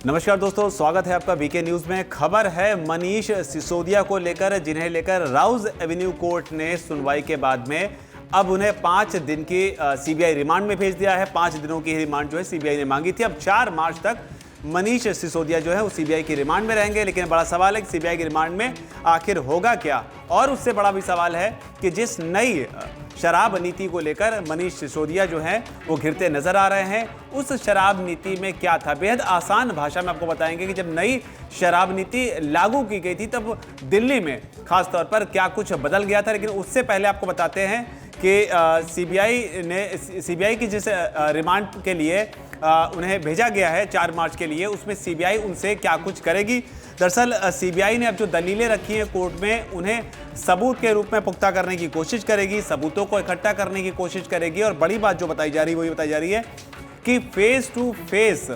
नमस्कार दोस्तों, स्वागत है आपका वीके न्यूज में। खबर है मनीष सिसोदिया को लेकर, जिन्हें लेकर राउज एवेन्यू कोर्ट ने सुनवाई के बाद में अब उन्हें 5 दिन की सीबीआई रिमांड में भेज दिया है। 5 दिनों की रिमांड जो है सीबीआई ने मांगी थी। अब 4 मार्च तक मनीष सिसोदिया जो है वो सीबीआई की रिमांड में रहेंगे। लेकिन बड़ा सवाल है कि सीबीआई की रिमांड में आखिर होगा क्या, और उससे बड़ा भी सवाल है कि जिस नई शराब नीति को लेकर मनीष सिसोदिया जो हैं वो घिरते नजर आ रहे हैं, उस शराब नीति में क्या था। बेहद आसान भाषा में आपको बताएंगे कि जब नई शराब नीति लागू की गई थी तब दिल्ली में खास तौर पर क्या कुछ बदल गया था। लेकिन उससे पहले आपको बताते हैं कि सीबीआई की जिस रिमांड के लिए उन्हें भेजा गया है 4 मार्च के लिए, उसमें सीबीआई उनसे क्या कुछ करेगी। दरअसल सीबीआई ने अब जो दलीलें रखी हैं कोर्ट में, उन्हें सबूत के रूप में पुख्ता करने की कोशिश करेगी, सबूतों को इकट्ठा करने की कोशिश करेगी। और बड़ी बात जो बताई जा रही है वो ये बताई जा रही है कि फेस टू फेस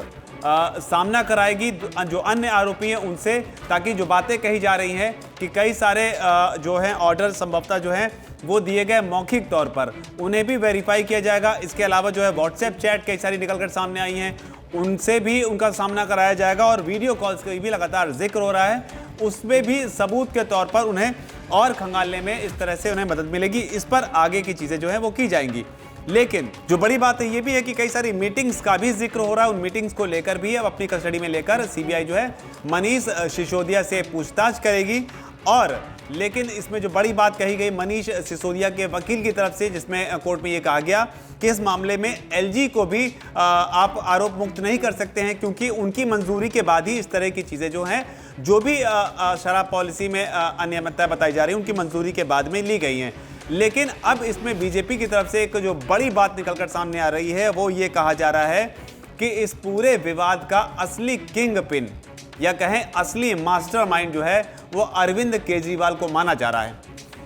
सामना कराएगी जो अन्य आरोपी हैं उनसे, ताकि जो बातें कही जा रही हैं कि कई सारे जो हैं ऑर्डर संभवतः जो हैं वो दिए गए मौखिक तौर पर, उन्हें भी वेरीफाई किया जाएगा। इसके अलावा जो है व्हाट्सएप चैट कई सारी निकलकर सामने आई हैं, उनसे भी उनका सामना कराया जाएगा। और वीडियो कॉल्स का भी लगातार जिक्र हो रहा है, उसमें भी सबूत के तौर पर उन्हें और खंगालने में इस तरह से उन्हें मदद मिलेगी। इस पर आगे की चीज़ें जो है वो की जाएंगी। लेकिन जो बड़ी बात है ये भी है कि कई सारी मीटिंग्स का भी जिक्र हो रहा है। उन मीटिंग्स को लेकर भी अब अपनी कस्टडी में लेकर सीबीआई जो है मनीष सिसोदिया से पूछताछ करेगी। और लेकिन इसमें जो बड़ी बात कही गई मनीष सिसोदिया के वकील की तरफ से, जिसमें कोर्ट में ये कहा गया कि इस मामले में एलजी को भी आप आरोप मुक्त नहीं कर सकते हैं, क्योंकि उनकी मंजूरी के बाद ही इस तरह की चीज़ें जो हैं, जो भी शराब पॉलिसी में अनियमितता बताई जा रही है, उनकी मंजूरी के बाद में ली गई हैं। लेकिन अब इसमें बीजेपी की तरफ से एक जो बड़ी बात निकलकर सामने आ रही है वो ये कहा जा रहा है कि इस पूरे विवाद का असली किंग पिन या कहें असली मास्टरमाइंड जो है वो अरविंद केजरीवाल को माना जा रहा है।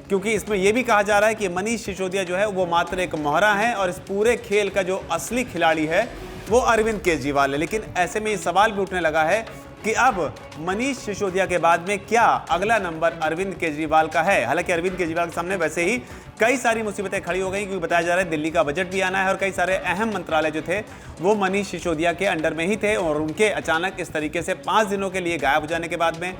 क्योंकि इसमें यह भी कहा जा रहा है कि मनीष सिसोदिया जो है वो मात्र एक मोहरा है और इस पूरे खेल का जो असली खिलाड़ी है वो अरविंद केजरीवाल है। लेकिन ऐसे में ये सवाल भी उठने लगा है कि अब मनीष सिसोदिया के बाद में क्या अगला नंबर अरविंद केजरीवाल का है। हालांकि अरविंद केजरीवाल के सामने वैसे ही कई सारी मुसीबतें खड़ी हो गई, क्योंकि बताया जा रहा है दिल्ली का बजट भी आना है और कई सारे अहम मंत्रालय जो थे वो मनीष सिसोदिया के अंडर में ही थे। और उनके अचानक इस तरीके से 5 दिनों के लिए गायब हो जाने के बाद में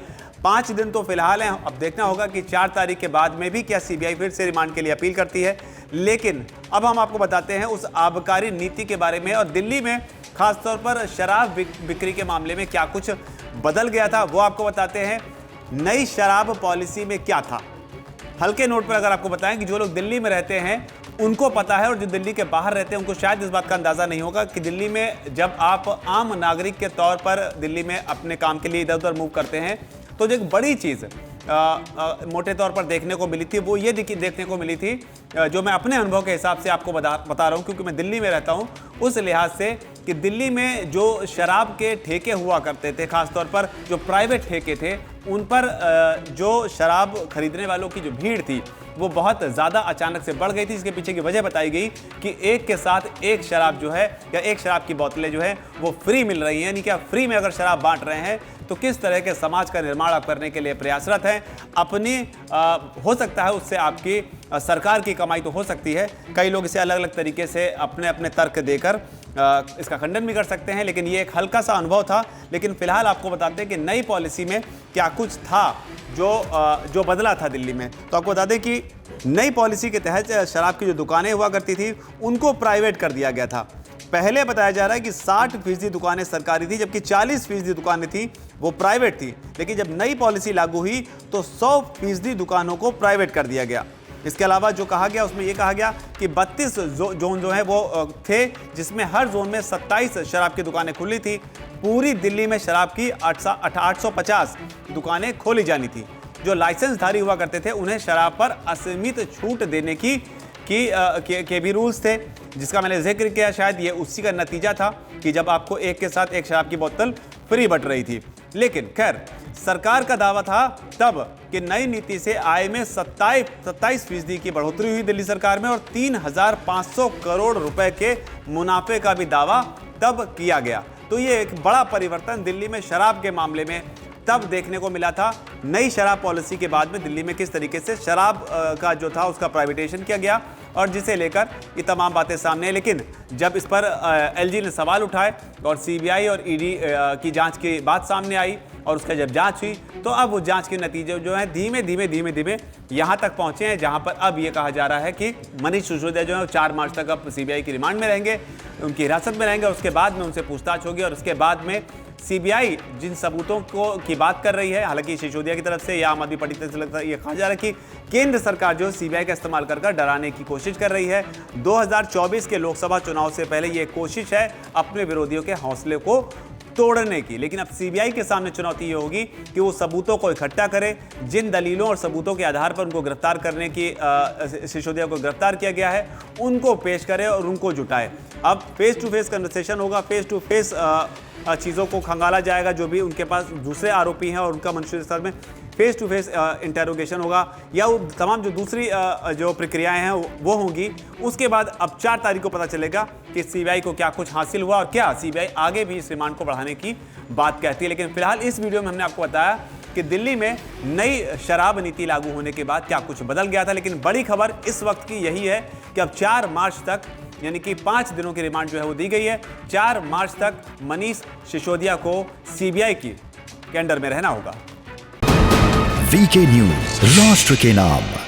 5 दिन तो फिलहाल हैं, अब देखना होगा कि 4 तारीख के बाद में भी क्या सीबीआई फिर से रिमांड के लिए अपील करती है। लेकिन अब हम आपको बताते हैं उस आबकारी नीति के बारे में, और दिल्ली में खासतौर पर शराब बिक्री के मामले में क्या कुछ बदल गया था वो आपको बताते हैं। नई शराब पॉलिसी में क्या था, हल्के नोट पर अगर आपको बताएं कि जो लोग दिल्ली में रहते हैं उनको पता है, और जो दिल्ली के बाहर रहते हैं उनको शायद इस बात का अंदाज़ा नहीं होगा कि दिल्ली में जब आप आम नागरिक के तौर पर दिल्ली में अपने काम के लिए इधर उधर मूव करते हैं तो जो एक बड़ी चीज़ मोटे तौर पर देखने को मिली थी वो ये देखने को मिली थी, जो मैं अपने अनुभव के हिसाब से आपको बता रहा हूँ, क्योंकि मैं दिल्ली में रहता हूँ, उस लिहाज से कि दिल्ली में जो शराब के ठेके हुआ करते थे, खासतौर पर जो प्राइवेट ठेके थे, उन पर जो शराब खरीदने वालों की जो भीड़ थी वो बहुत ज़्यादा अचानक से बढ़ गई थी। इसके पीछे की वजह बताई गई कि एक के साथ एक शराब जो है या एक शराब की बोतलें जो है वो फ्री मिल रही हैं। यानी कि आप फ्री में अगर शराब बांट रहे हैं तो किस तरह के समाज का निर्माण आप करने के लिए प्रयासरत हैं। अपनी हो सकता है उससे आपकी सरकार की कमाई तो हो सकती है। कई लोग इसे अलग अलग तरीके से अपने अपने तर्क देकर इसका खंडन भी कर सकते हैं, लेकिन ये एक हल्का सा अनुभव था। लेकिन फिलहाल आपको बताते हैं कि नई पॉलिसी में क्या कुछ था जो बदला था दिल्ली में। तो आपको बता दें कि नई पॉलिसी के तहत शराब की जो दुकानें हुआ करती थी उनको प्राइवेट कर दिया गया था। पहले बताया जा रहा है कि 60% दुकानें सरकारी थी, जबकि 40% दुकानें थी वो प्राइवेट थी। लेकिन जब नई पॉलिसी लागू हुई तो 100% दुकानों को प्राइवेट कर दिया गया। इसके अलावा जो कहा गया उसमें यह कहा गया कि 32 जोन जो है वो थे, जिसमें हर जोन में 27 शराब की दुकानें खुली थी। पूरी दिल्ली में शराब की 850 दुकानें खोली जानी थी। जो लाइसेंसधारी हुआ करते थे उन्हें शराब पर असीमित छूट देने के भी रूल्स थे, जिसका मैंने जिक्र किया। शायद ये उसी का नतीजा था कि जब आपको एक के साथ एक शराब की बोतल फ्री बट रही थी। लेकिन खैर, सरकार का दावा था तब कि नई नीति से आय में 27% की बढ़ोतरी हुई दिल्ली सरकार में, और 3,500 करोड़ रुपए के मुनाफे का भी दावा तब किया गया। तो ये एक बड़ा परिवर्तन दिल्ली में शराब के मामले में तब देखने को मिला था। नई शराब पॉलिसी के बाद में दिल्ली में किस तरीके से शराब का जो था उसका प्राइवेटाइजेशन किया गया, और जिसे लेकर ये तमाम बातें सामने हैं। लेकिन जब इस पर एलजी ने सवाल उठाए और सीबीआई और ईडी की जांच की बात सामने आई और उसका जब जांच हुई तो अब वो जांच के नतीजे जो है धीमे धीमे यहाँ तक पहुंचे हैं, जहां पर अब ये कहा जा रहा है कि मनीष सिसोदिया जो है 4 मार्च तक अब सीबीआई की रिमांड में रहेंगे, उनकी हिरासत में रहेंगे और उसके बाद में उनसे पूछताछ होगी और उसके बाद में सीबीआई जिन सबूतों की बात कर रही है, हालांकि सिसोदिया की तरफ से या आम आदमी पार्टी की तरफ से लगता है, ये कहा जा रहा है कि केंद्र सरकार जो सीबीआई का इस्तेमाल कर डराने की कोशिश कर रही है। 2024 के लोकसभा चुनाव से पहले ये कोशिश है अपने विरोधियों के हौसले को तोड़ने की। लेकिन अब सीबीआई के सामने चुनौती ये होगी कि वो सबूतों को इकट्ठा करे, जिन दलीलों और सबूतों के आधार पर उनको गिरफ्तार करने की सिसोदिया को गिरफ्तार किया गया है उनको पेश करे और उनको जुटाए। अब फेस टू फेस कन्वर्सेशन होगा, फेस टू फेस चीज़ों को खंगाला जाएगा, जो भी उनके पास दूसरे आरोपी हैं और उनका मंशूर स्तर में फेस टू फेस इंटेरोगेशन होगा या वो तमाम जो दूसरी जो प्रक्रियाएं हैं वो होंगी। उसके बाद अब 4 तारीख को पता चलेगा कि सीबीआई को क्या कुछ हासिल हुआ और क्या सीबीआई आगे भी इस रिमांड को बढ़ाने की बात कहती है। लेकिन फिलहाल इस वीडियो में हमने आपको बताया कि दिल्ली में नई शराब नीति लागू होने के बाद क्या कुछ बदल गया था। लेकिन बड़ी खबर इस वक्त की यही है कि अब 4 मार्च तक यानी कि 5 दिनों की रिमांड जो है वो दी गई है। 4 मार्च तक मनीष सिसोदिया को सीबीआई के अंडर में रहना होगा। वीके न्यूज, राष्ट्र के नाम।